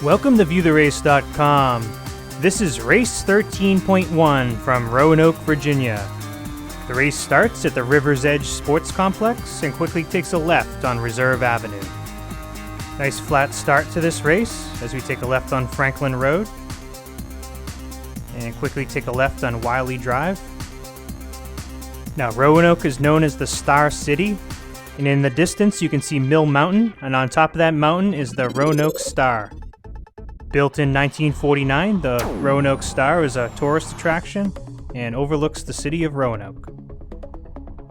Welcome to ViewTheRace.com. This is race 13.1 from Roanoke, Virginia. The race starts at the River's Edge Sports Complex and quickly takes a left on Reserve Avenue. Nice flat start to this race as we take a left on Franklin Road and quickly take a left on Wiley Drive. Now, Roanoke is known as the Star City, and in the distance you can see Mill Mountain, and on top of that mountain is the Roanoke Star. Built in 1949, the Roanoke Star is a tourist attraction and overlooks the city of Roanoke.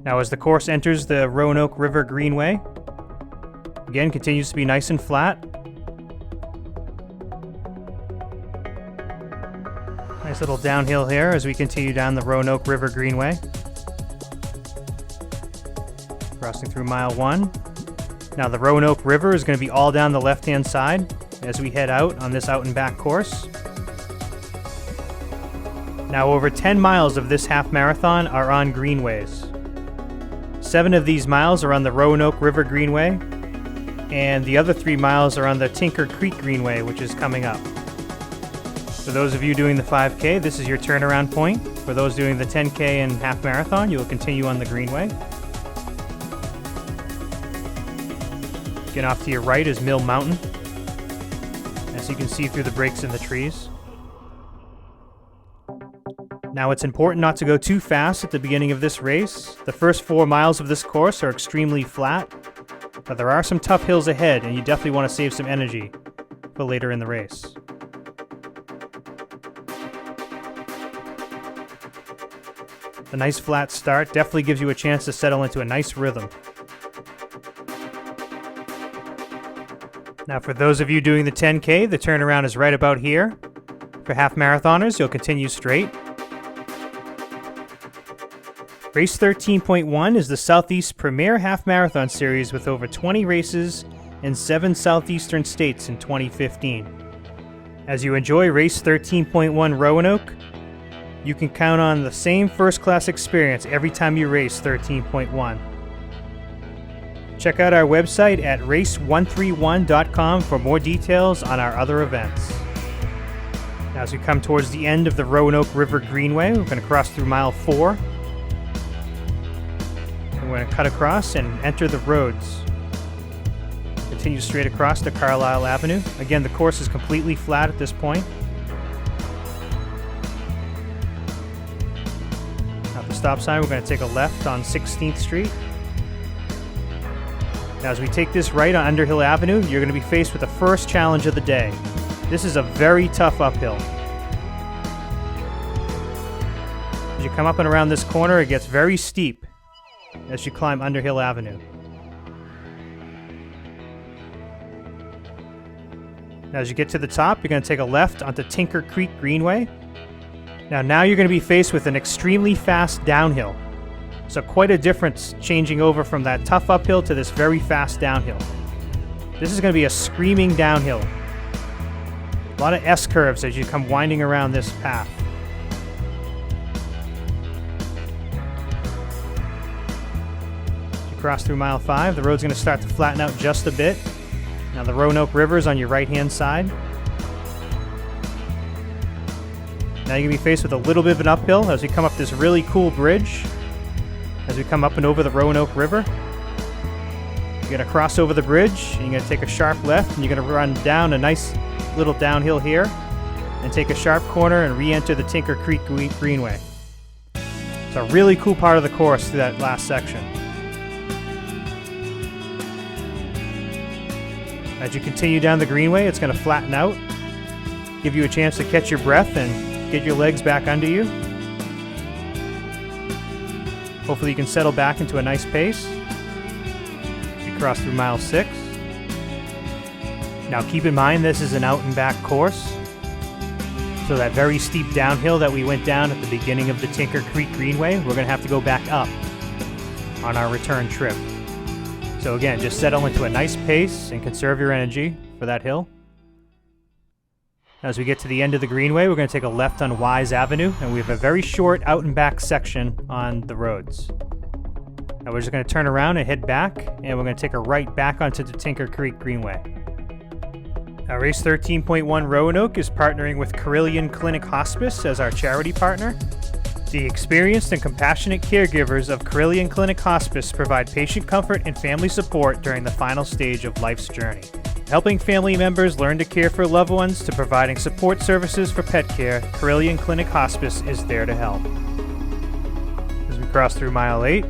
Now, as the course enters the Roanoke River Greenway, again continues to be nice and flat. Nice little downhill here as we continue down the Roanoke River Greenway. Crossing through mile 1. Now, the Roanoke River is going to be all down the left-hand side as we head out on this out and back course. Now, over 10 miles of this half marathon are on greenways. 7 of these miles are on the Roanoke River Greenway, and the other 3 miles are on the Tinker Creek Greenway, which is coming up. For those of you doing the 5K, this is your turnaround point. For those doing the 10K and half marathon, you will continue on the greenway. Again, off to your right is Mill Mountain, as you can see through the breaks in the trees. Now, it's important not to go too fast at the beginning of this race. The first 4 miles of this course are extremely flat, but there are some tough hills ahead, and you definitely want to save some energy for later in the race. The nice flat start definitely gives you a chance to settle into a nice rhythm. Now, for those of you doing the 10K, the turnaround is right about here. For half marathoners, you'll continue straight. Race 13.1 is the Southeast's premier half marathon series with over 20 races in 7 southeastern states in 2015. As you enjoy Race 13.1 Roanoke, you can count on the same first-class experience every time you race 13.1. Check out our website at race131.com for more details on our other events. Now, as we come towards the end of the Roanoke River Greenway, we're going to cross through mile 4. We're going to cut across and enter the roads. Continue straight across to Carlisle Avenue. Again, the course is completely flat at this point. At the stop sign, we're going to take a left on 16th Street. Now, as we take this right on Underhill Avenue, you're going to be faced with the first challenge of the day. This is a very tough uphill. As you come up and around this corner, it gets very steep as you climb Underhill Avenue. Now, as you get to the top, you're going to take a left onto Tinker Creek Greenway. Now you're going to be faced with an extremely fast downhill. So quite a difference changing over from that tough uphill to this very fast downhill. This is going to be a screaming downhill. A lot of S-curves as you come winding around this path. As you cross through mile 5, the road's going to start to flatten out just a bit. Now, the Roanoke River is on your right-hand side. Now you're going to be faced with a little bit of an uphill as we come up this really cool bridge. As we come up and over the Roanoke River, you're going to cross over the bridge, and you're going to take a sharp left, and you're going to run down a nice little downhill here, and take a sharp corner and re-enter the Tinker Creek Greenway. It's a really cool part of the course through that last section. As you continue down the Greenway, it's going to flatten out, give you a chance to catch your breath and get your legs back under you. Hopefully you can settle back into a nice pace. You cross through mile 6. Now, keep in mind, this is an out and back course. So that very steep downhill that we went down at the beginning of the Tinker Creek Greenway, we're going to have to go back up on our return trip. So again, just settle into a nice pace and conserve your energy for that hill. As we get to the end of the Greenway, we're going to take a left on Wise Avenue, and we have a very short out and back section on the roads. Now we're just going to turn around and head back, and we're going to take a right back onto the Tinker Creek Greenway. Now, Race 13.1 Roanoke is partnering with Carlisle Clinic Hospice as our charity partner. The experienced and compassionate caregivers of Carlisle Clinic Hospice provide patient comfort and family support during the final stage of life's journey. Helping family members learn to care for loved ones to providing support services for pet care, Carlisle Clinic Hospice is there to help. As we cross through mile 8.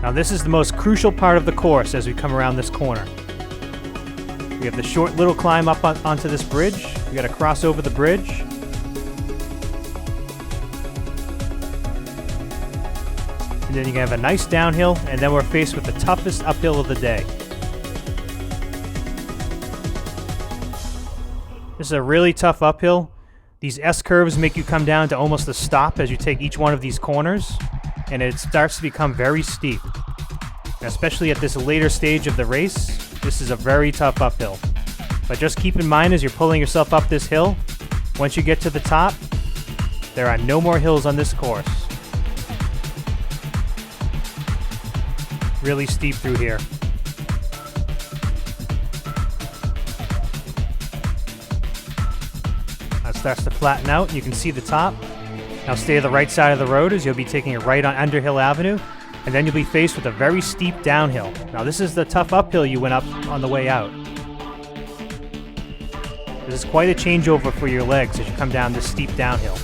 Now this is the most crucial part of the course as we come around this corner. We have the short little climb up onto this bridge. We got to cross over the bridge. And then you have a nice downhill, and then we're faced with the toughest uphill of the day. This is a really tough uphill. These S-curves make you come down to almost a stop as you take each one of these corners, and it starts to become very steep. And especially at this later stage of the race, this is a very tough uphill. But just keep in mind as you're pulling yourself up this hill, once you get to the top, there are no more hills on this course. Really steep through here. Now it starts to flatten out. You can see the top. Now stay to the right side of the road as you'll be taking a right on Underhill Avenue, and then you'll be faced with a very steep downhill. Now this is the tough uphill you went up on the way out. This is quite a changeover for your legs as you come down this steep downhill.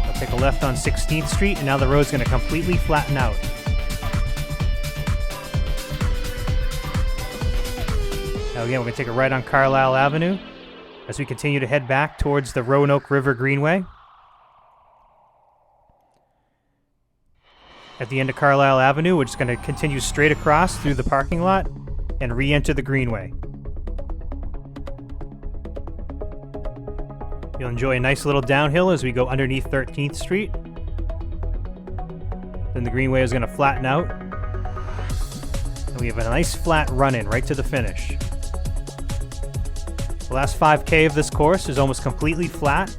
I'll take a left on 16th Street, and now the road's going to completely flatten out. Now again, we're going to take a right on Carlisle Avenue as we continue to head back towards the Roanoke River Greenway. At the end of Carlisle Avenue, we're just going to continue straight across through the parking lot and re-enter the Greenway. You'll enjoy a nice little downhill as we go underneath 13th Street. Then the Greenway is going to flatten out. And we have a nice flat run-in right to the finish. The last 5K of this course is almost completely flat.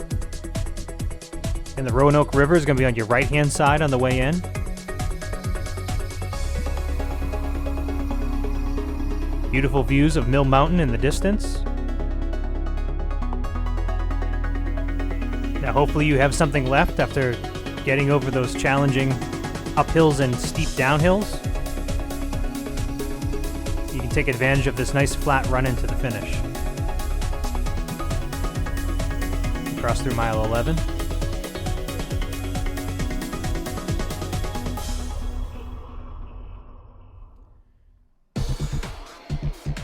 And the Roanoke River is going to be on your right-hand side on the way in. Beautiful views of Mill Mountain in the distance. Now hopefully you have something left after getting over those challenging uphills and steep downhills. You can take advantage of this nice flat run into the finish. Cross through mile 11.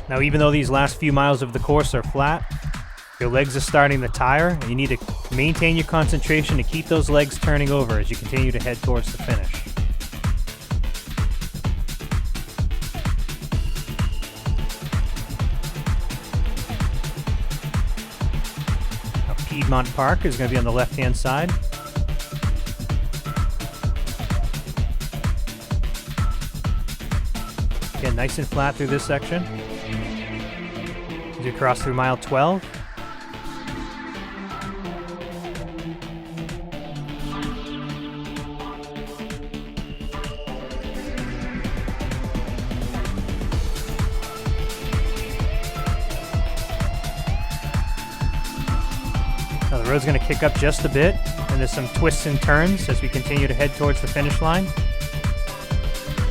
Now, even though these last few miles of the course are flat, your legs are starting to tire, and you need to maintain your concentration to keep those legs turning over as you continue to head towards the finish. Now, Piedmont Park is going to be on the left-hand side. Again, nice and flat through this section. As you cross through mile 12. Now the road's going to kick up just a bit, and there's some twists and turns as we continue to head towards the finish line.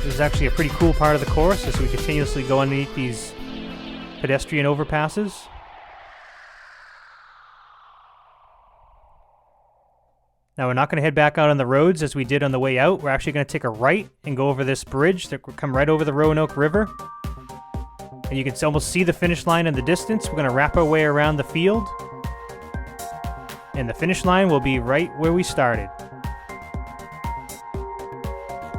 This is actually a pretty cool part of the course as we continuously go underneath these pedestrian overpasses. Now we're not going to head back out on the roads as we did on the way out. We're actually going to take a right and go over this bridge that will come right over the Roanoke River. And you can almost see the finish line in the distance. We're going to wrap our way around the field. And the finish line will be right where we started.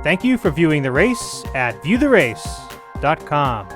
Thank you for viewing the race at viewtherace.com.